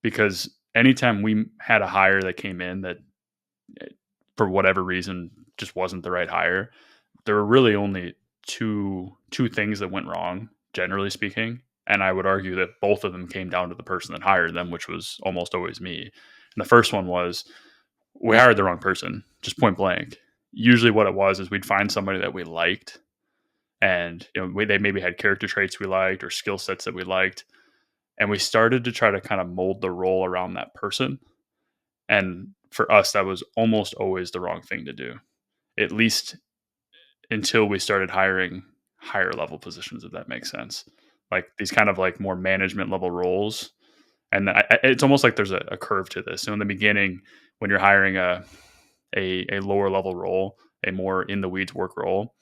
because anytime we had a hire that came in that for whatever reason just wasn't the right hire, there were really only two things that went wrong, generally speaking. And I would argue that both of them came down to the person that hired them, which was almost always me. And the first one was we hired the wrong person, just point blank. Usually what it was is we'd find somebody that we liked, and they maybe had character traits we liked or skill sets that we liked, and we started to try to kind of mold the role around that person. And for us, that was almost always the wrong thing to do, at least until we started hiring higher level positions, if that makes sense. Like these kind of like more management level roles. And it's almost like there's a curve to this. So in the beginning, when you're hiring a lower level role, a more in the weeds work role,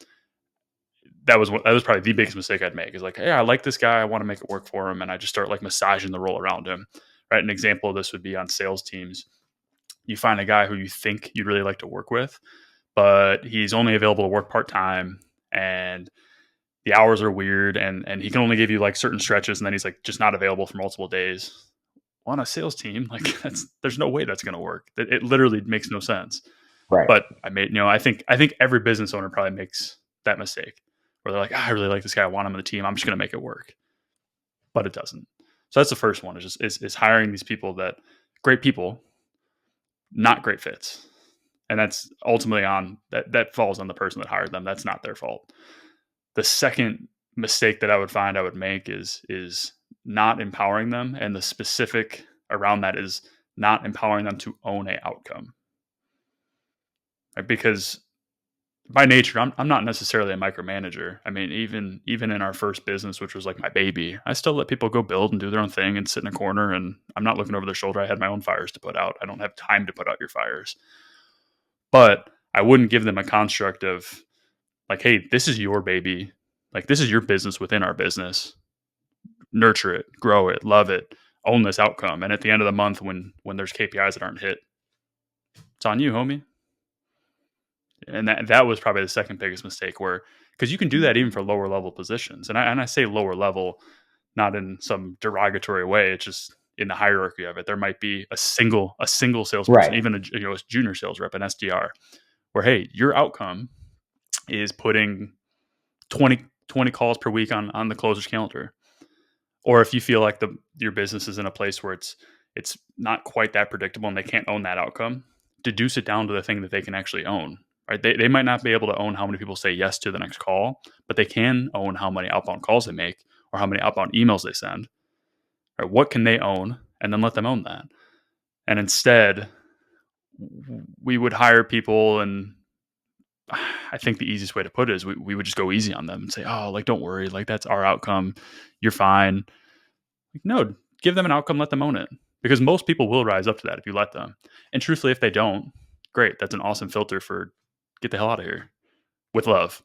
that was probably the biggest mistake I'd make. Is like, hey, I like this guy, I want to make it work for him, and I just start like massaging the role around him. Right. An example of this would be on sales teams. You find a guy who you think you'd really like to work with, but he's only available to work part time, and the hours are weird, and he can only give you like certain stretches, and then he's like just not available for multiple days. Well, on a sales team, like there's no way that's going to work. It literally makes no sense. Right. But I think every business owner probably makes that mistake where they're like, I really like this guy, I want him on the team, I'm just going to make it work, but it doesn't. So that's the first one, is hiring these people that great people, not great fits. And that's ultimately that falls on the person that hired them. That's not their fault. The second mistake that I would find I would make is not empowering them, and the specific around that is not empowering them to own a outcome. Right? Because by nature, I'm not necessarily a micromanager. I mean, even in our first business, which was like my baby, I still let people go build and do their own thing and sit in a corner, and I'm not looking over their shoulder. I had my own fires to put out. I don't have time to put out your fires. But I wouldn't give them a construct of like, hey, this is your baby. Like, this is your business within our business. Nurture it, grow it, love it, own this outcome. And at the end of the month, when there's KPIs that aren't hit, it's on you, homie. And that was probably the second biggest mistake, where because you can do that even for lower level positions. And I say lower level, not in some derogatory way. It's just in the hierarchy of it. There might be a single salesperson, Right. even a junior sales rep, an SDR, where hey, your outcome is putting 20 calls per week on the closer's calendar. Or if you feel like your business is in a place where it's not quite that predictable and they can't own that outcome, deduce it down to the thing that they can actually own. Right? They might not be able to own how many people say yes to the next call, but they can own how many outbound calls they make or how many outbound emails they send. Right? What can they own? And then let them own that. And instead, we would hire people, and I think the easiest way to put it is we would just go easy on them and say, oh, like, don't worry, like that's our outcome, you're fine. Like, no, give them an outcome, let them own it, because most people will rise up to that if you let them. And truthfully, if they don't, great, that's an awesome filter for get the hell out of here with love.